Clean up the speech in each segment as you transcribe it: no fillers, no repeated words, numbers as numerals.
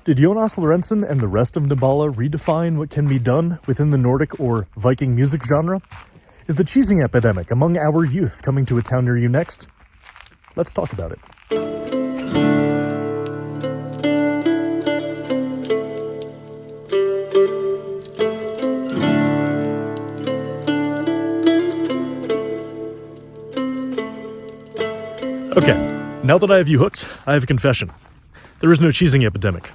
Did Jonas Lorentzen and the rest of Nebala redefine what can be done within the Nordic or Viking music genre? Is the cheesing epidemic among our youth coming to a town near you next? Let's talk about it. Okay, now that I have you hooked, I have a confession. There is no cheesing epidemic.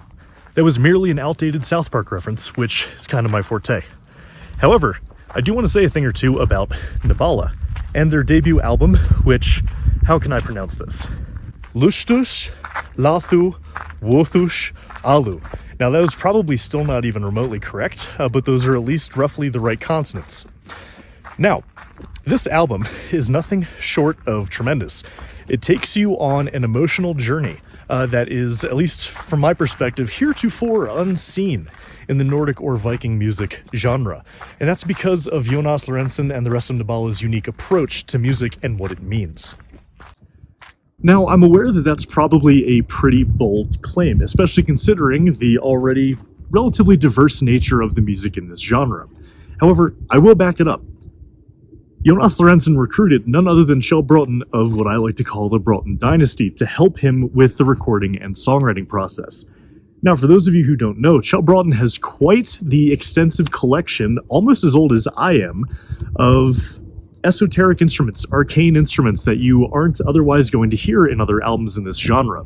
That was merely an outdated South Park reference, which is kind of my forte. However, I do want to say a thing or two about Nebala and their debut album, which, how can I pronounce this? Lustuz, Lathu, Wothuz, Alu. Now that was probably still not even remotely correct, but those are at least roughly the right consonants. Now, this album is nothing short of tremendous. It takes you on an emotional journey that is, at least from my perspective, heretofore unseen in the Nordic or Viking music genre. And that's because of Jonas Lorentzen and the rest of Nebala's unique approach to music and what it means. Now, I'm aware that that's probably a pretty bold claim, especially considering the already relatively diverse nature of the music in this genre. However, I will back it up. Jonas Lorentzen recruited none other than Kjell Bråten of what I like to call the Bråten dynasty to help him with the recording and songwriting process. Now, for those of you who don't know, Kjell Bråten has quite the extensive collection, almost as old as I am, of esoteric instruments, arcane instruments that you aren't otherwise going to hear in other albums in this genre.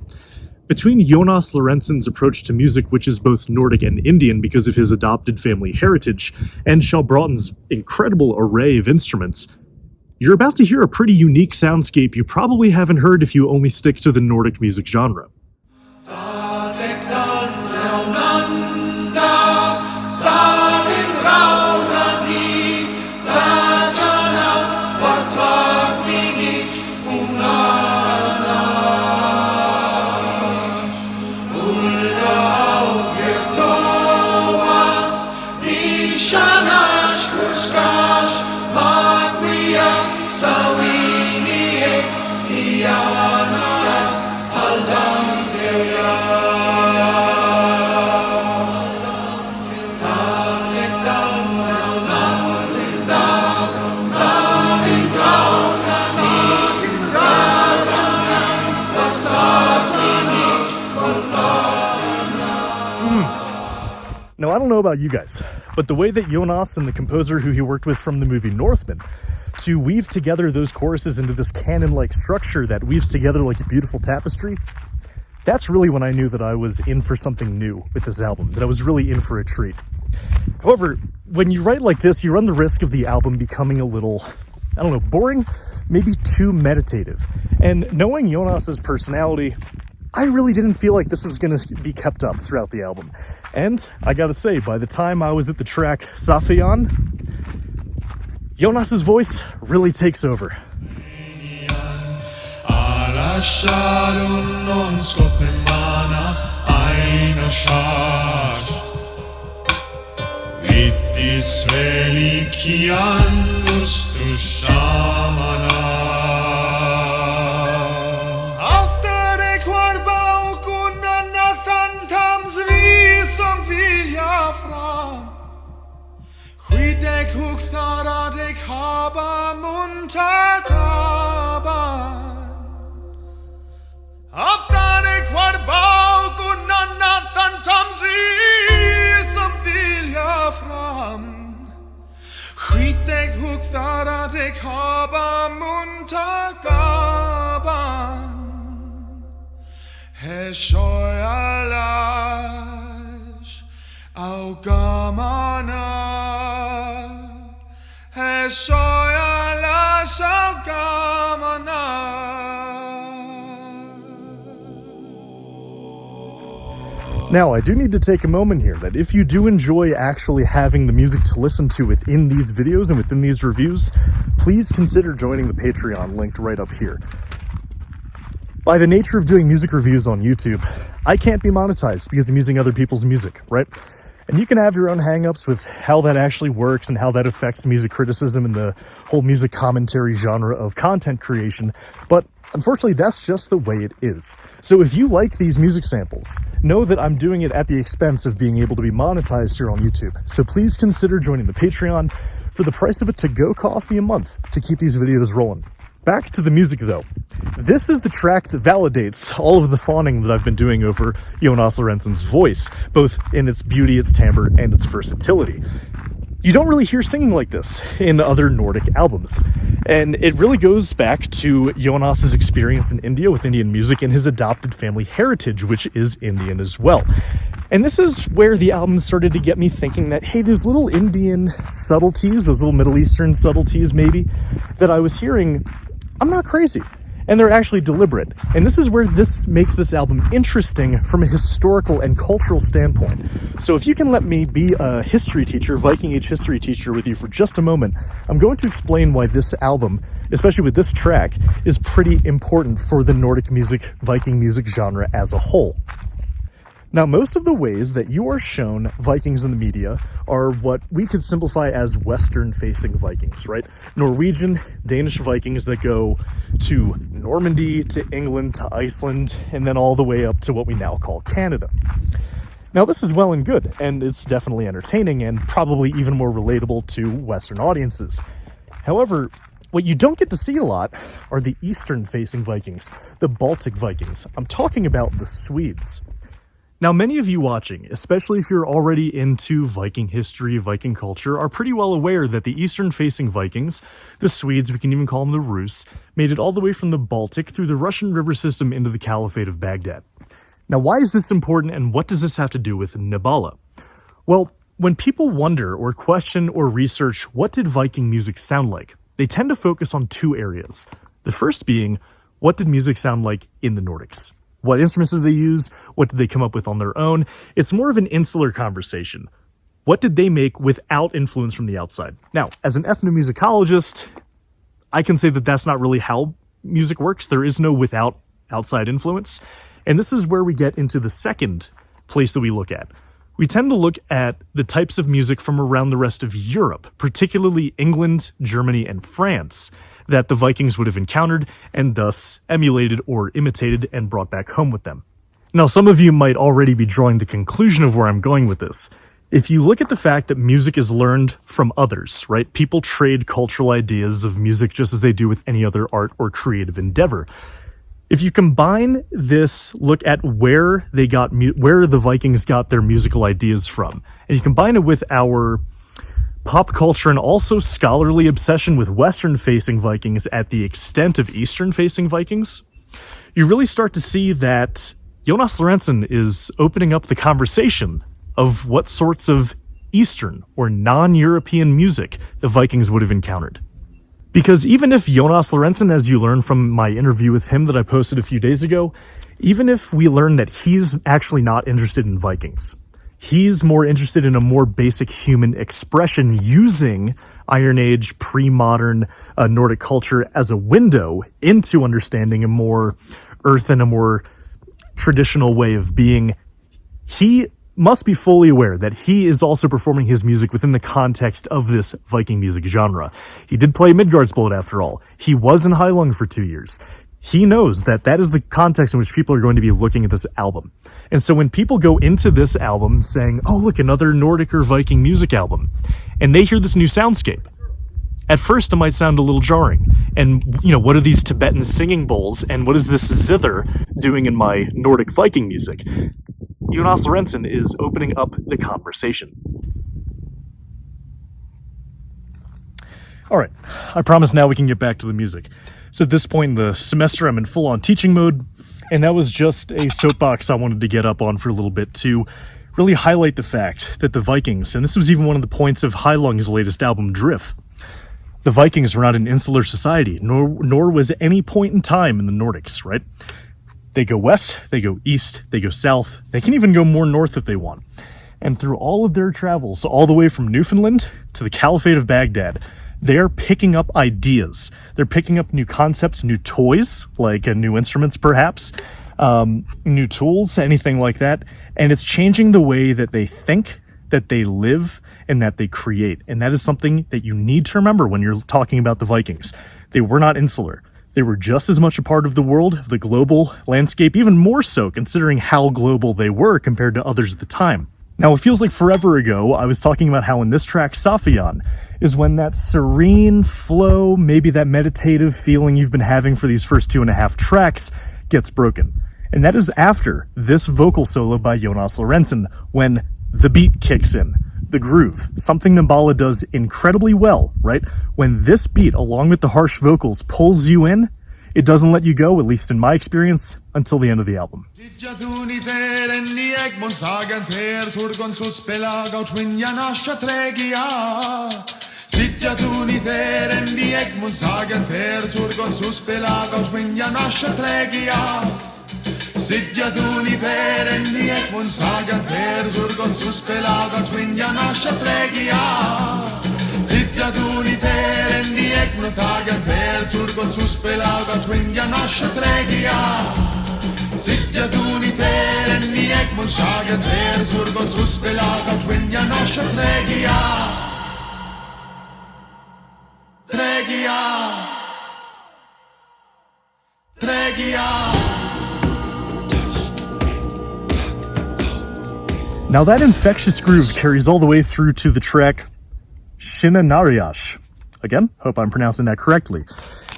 Between Jonas Lorentzen's approach to music, which is both Nordic and Indian because of his adopted family heritage, and Kjell Bråten's incredible array of instruments, you're about to hear a pretty unique soundscape you probably haven't heard if you only stick to the Nordic music genre. Now, I don't know about you guys, but the way that Jonas and the composer who he worked with from the movie Northman to weave together those choruses into this canon-like structure that weaves together like a beautiful tapestry, that's really when I knew that I was in for something new with this album, that I was really in for a treat. However, when you write like this, you run the risk of the album becoming a little, I don't know, boring, maybe too meditative. And knowing Jonas's personality, I really didn't feel like this was going to be kept up throughout the album. And I gotta say, by the time I was at the track Safian, Jonas's voice really takes over. Now, I do need to take a moment here that if you do enjoy actually having the music to listen to within these videos and within these reviews, please consider joining the Patreon linked right up here. By the nature of doing music reviews on YouTube, I can't be monetized because I'm using other people's music, right? And you can have your own hangups with how that actually works and how that affects music criticism and the whole music commentary genre of content creation, but Unfortunately, that's just the way it is. So if you like these music samples, know that I'm doing it at the expense of being able to be monetized here on YouTube. So please consider joining the Patreon for the price of a to-go coffee a month to keep these videos rolling. Back to the music though. This is the track that validates all of the fawning that I've been doing over Jonas Lorentzon's voice, both in its beauty, its timbre, and its versatility. You don't really hear singing like this in other Nordic albums. And it really goes back to Jonas's experience in India with Indian music and his adopted family heritage, which is Indian as well. And this is where the album started to get me thinking that, hey, those little Indian subtleties, those little Middle Eastern subtleties maybe, that I was hearing, I'm not crazy. And they're actually deliberate. And this is where this makes this album interesting from a historical and cultural standpoint. So if you can let me be a history teacher, Viking Age history teacher with you for just a moment, I'm going to explain why this album, especially with this track, is pretty important for the Nordic music, Viking music genre as a whole. Now, most of the ways that you are shown Vikings in the media are what we could simplify as Western-facing Vikings, right? Norwegian, Danish Vikings that go to Normandy, to England, to Iceland, and then all the way up to what we now call Canada. Now, this is well and good, and it's definitely entertaining and probably even more relatable to Western audiences. However, what you don't get to see a lot are the Eastern-facing Vikings, the Baltic Vikings. I'm talking about the Swedes. Now, many of you watching, especially if you're already into Viking history, Viking culture, are pretty well aware that the eastern-facing Vikings, the Swedes, we can even call them the Rus, made it all the way from the Baltic through the Russian river system into the Caliphate of Baghdad. Now, why is this important, and what does this have to do with Nebala? Well, when people wonder or question or research what did Viking music sound like, they tend to focus on two areas. The first being, what did music sound like in the Nordics? What instruments did they use? What did they come up with on their own? It's more of an insular conversation. What did they make without influence from the outside? Now, as an ethnomusicologist, I can say that that's not really how music works. There is no without outside influence. And this is where we get into the second place that we look at. We tend to look at the types of music from around the rest of Europe, particularly England, Germany, and France, that the Vikings would have encountered and thus emulated or imitated and brought back home with them. Now, some of you might already be drawing the conclusion of where I'm going with this. If you look at the fact that music is learned from others, right? People trade cultural ideas of music just as they do with any other art or creative endeavor. If you combine this look at where the Vikings got their musical ideas from, and you combine it with our pop culture and also scholarly obsession with Western-facing Vikings at the extent of Eastern-facing Vikings, you really start to see that Jonas Lorentzon is opening up the conversation of what sorts of Eastern or non-European music the Vikings would have encountered. Because even if Jonas Lorentzon, as you learn from my interview with him that I posted a few days ago, even if we learn that he's actually not interested in Vikings, he's more interested in a more basic human expression using Iron Age, pre-modern Nordic culture as a window into understanding a more earthen, a more traditional way of being. He must be fully aware that he is also performing his music within the context of this Viking music genre. He did play Midgard's Bullet after all. He was in High Lung for 2 years. He knows that that is the context in which people are going to be looking at this album. And so when people go into this album saying, oh, look, another Nordic or Viking music album, and they hear this new soundscape, at first it might sound a little jarring. And, what are these Tibetan singing bowls, and what is this zither doing in my Nordic Viking music? Jonas Lorentzon is opening up the conversation. All right, I promise now we can get back to the music. So at this point in the semester, I'm in full-on teaching mode, and that was just a soapbox I wanted to get up on for a little bit to really highlight the fact that the Vikings, and this was even one of the points of High Lung's latest album, Drift, the Vikings were not an insular society, nor was any point in time in the Nordics, right? They go west, they go east, they go south, they can even go more north if they want. And through all of their travels, all the way from Newfoundland to the Caliphate of Baghdad, they're picking up ideas. They're picking up new concepts, new toys, like new instruments perhaps, new tools, anything like that. And it's changing the way that they think, that they live, and that they create. And that is something that you need to remember when you're talking about the Vikings. They were not insular. They were just as much a part of the world, of the global landscape, even more so considering how global they were compared to others at the time. Now, it feels like forever ago, I was talking about how in this track, Safiyan, is when that serene flow, maybe that meditative feeling you've been having for these first 2.5 tracks, gets broken. And that is after this vocal solo by Jonas Lorentzen, when the beat kicks in, the groove, something Nebala does incredibly well, right? When this beat, along with the harsh vocals, pulls you in, it doesn't let you go, at least in my experience, until the end of the album. Now that infectious groove carries all the way through to the track Shinanariash. Again, hope I'm pronouncing that correctly.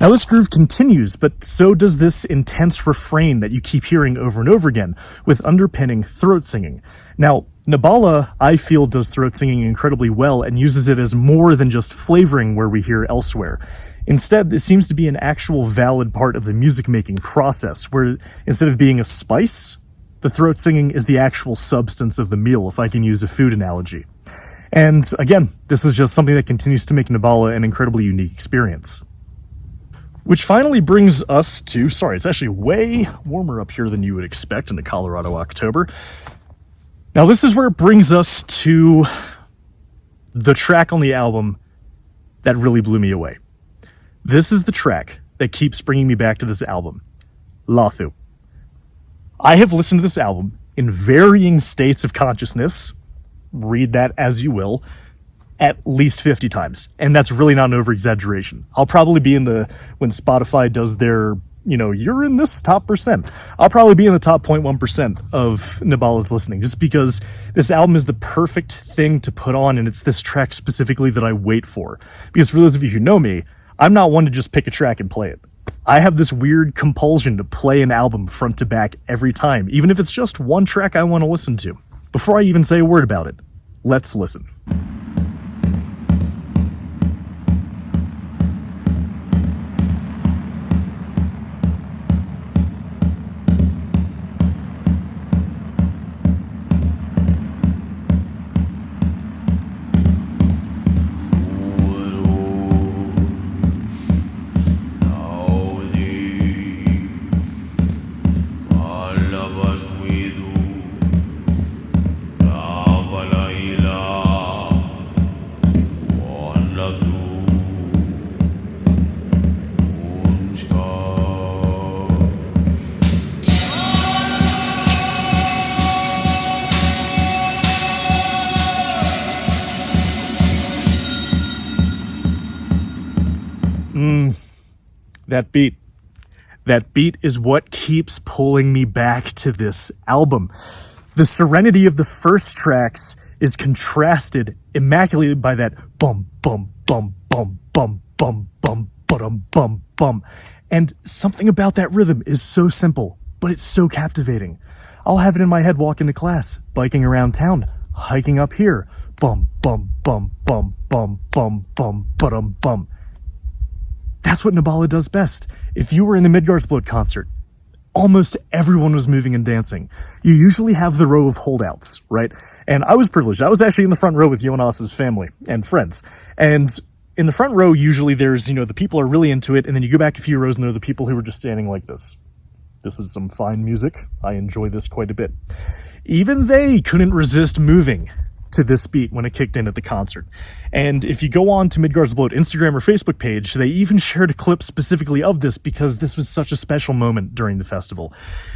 Now this groove continues, but so does this intense refrain that you keep hearing over and over again, with underpinning throat singing. Now, Nebala, I feel, does throat singing incredibly well and uses it as more than just flavoring where we hear elsewhere. Instead, it seems to be an actual valid part of the music-making process, where instead of being a spice, the throat singing is the actual substance of the meal, if I can use a food analogy. And again, this is just something that continues to make Nebala an incredibly unique experience. Which finally brings us to, sorry, it's actually way warmer up here than you would expect in a Colorado October. Now this is where it brings us to the track on the album that really blew me away. This is the track that keeps bringing me back to this album, Lathu. I have listened to this album in varying states of consciousness, read that as you will, at least 50 times. And that's really not an over-exaggeration. I'll probably be when Spotify does their, you're in this top percent, I'll probably be in the top 0.1% of Nebala's listening, just because this album is the perfect thing to put on, and it's this track specifically that I wait for. Because for those of you who know me, I'm not one to just pick a track and play it. I have this weird compulsion to play an album front to back every time, even if it's just one track I want to listen to. Before I even say a word about it, let's listen. That beat is what keeps pulling me back to this album. The serenity of the first tracks is contrasted immaculately by that bum, bum, bum, bum, bum, bum, bum, bum, bum, bum. And something about that rhythm is so simple, but it's so captivating. I'll have it in my head walking to class, biking around town, hiking up here. Bum, bum, bum, bum, bum, bum, bum, bum, bum. That's what Nebala does best. If you were in the Midgårdsblot concert, almost everyone was moving and dancing. You usually have the row of holdouts, right? And I was privileged. I was actually in the front row with Jonas's family and friends. And in the front row, usually there's, the people are really into it, and then you go back a few rows and there are the people who are just standing like this. This is some fine music. I enjoy this quite a bit. Even they couldn't resist moving to this beat when it kicked in at the concert. And if you go on to Midgårdsblot Instagram or Facebook page, they even shared a clip specifically of this because this was such a special moment during the festival.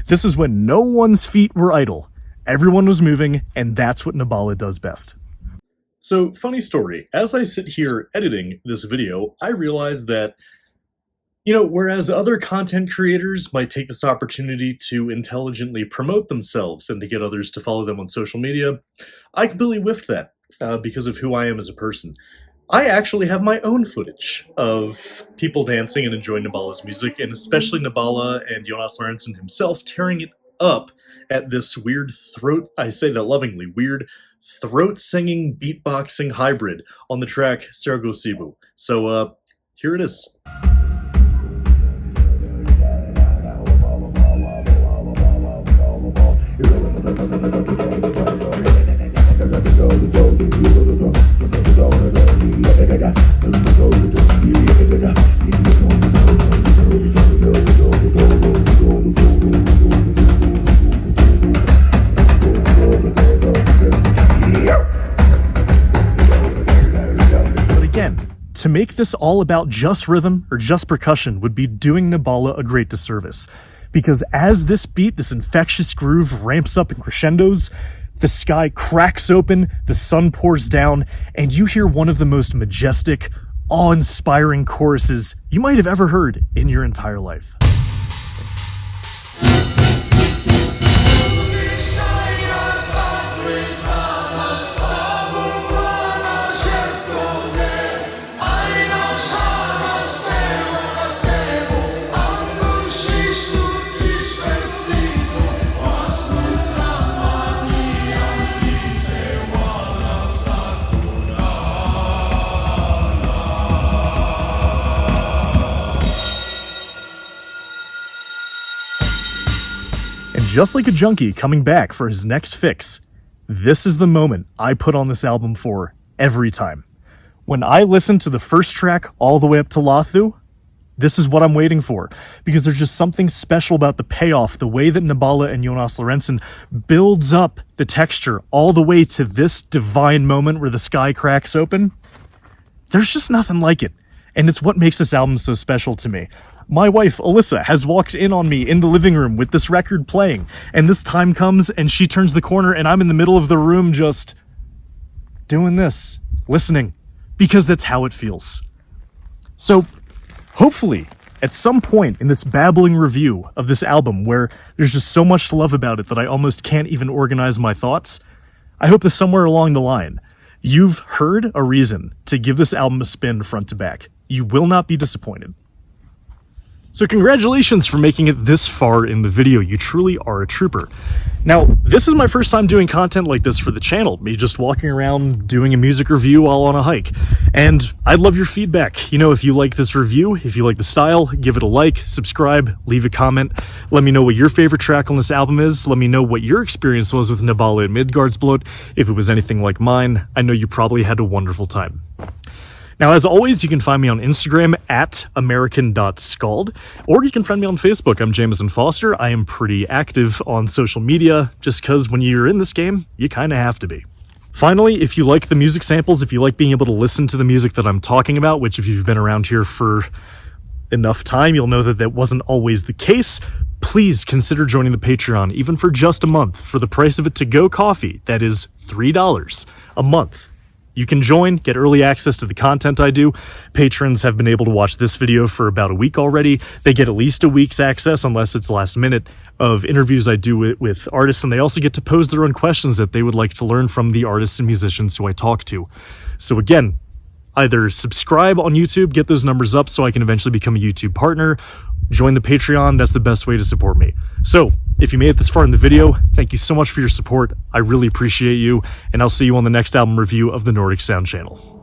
This is when no one's feet were idle. Everyone was moving, and that's what Nebala does best. So, funny story. As I sit here editing this video, I realize that Whereas other content creators might take this opportunity to intelligently promote themselves and to get others to follow them on social media, I completely whiffed that because of who I am as a person. I actually have my own footage of people dancing and enjoying Nebala's music, and especially Nebala and Jonas Lorentzen himself tearing it up at this weird I say that lovingly, weird throat-singing beatboxing hybrid on the track Sergo Sibu. So, here it is. But again, to make this all about just rhythm or just percussion would be doing Nebala a great disservice. Because as this beat, this infectious groove ramps up in crescendos, the sky cracks open, the sun pours down, and you hear one of the most majestic, awe-inspiring choruses you might have ever heard in your entire life. And just like a junkie coming back for his next fix, this is the moment I put on this album for every time. When I listen to the first track all the way up to Lathu, this is what I'm waiting for, because there's just something special about the payoff, the way that Nebala and Jonas Lorentzen builds up the texture all the way to this divine moment where the sky cracks open. There's just nothing like it, and it's what makes this album so special to me. My wife, Alyssa, has walked in on me in the living room with this record playing, and this time comes and she turns the corner and I'm in the middle of the room just doing this, listening, because that's how it feels. So, hopefully, at some point in this babbling review of this album where there's just so much to love about it that I almost can't even organize my thoughts, I hope that somewhere along the line, you've heard a reason to give this album a spin front to back. You will not be disappointed. So congratulations for making it this far in the video. You truly are a trooper. Now, this is my first time doing content like this for the channel, me just walking around doing a music review while on a hike. And I'd love your feedback. If you like this review, if you like the style, give it a like, subscribe, leave a comment. Let me know what your favorite track on this album is. Let me know what your experience was with Nebala and Midgard's Bloat. If it was anything like mine, I know you probably had a wonderful time. Now, as always, you can find me on Instagram at american.scald, or you can find me on Facebook. I'm Jameson Foster. I am pretty active on social media, just because when you're in this game, you kind of have to be. Finally, if you like the music samples, if you like being able to listen to the music that I'm talking about, which if you've been around here for enough time, you'll know that that wasn't always the case, please consider joining the Patreon, even for just a month, for the price of a to-go coffee. That is $3 a month. You can join, get early access to the content I do. Patrons have been able to watch this video for about a week already. They get at least a week's access, unless it's last minute, of interviews I do with artists, and they also get to pose their own questions that they would like to learn from the artists and musicians who I talk to. So again, either subscribe on YouTube, get those numbers up so I can eventually become a YouTube partner, join the Patreon. That's the best way to support me. So, if you made it this far in the video, thank you so much for your support. I really appreciate you, and I'll see you on the next album review of the Nordic Sound channel.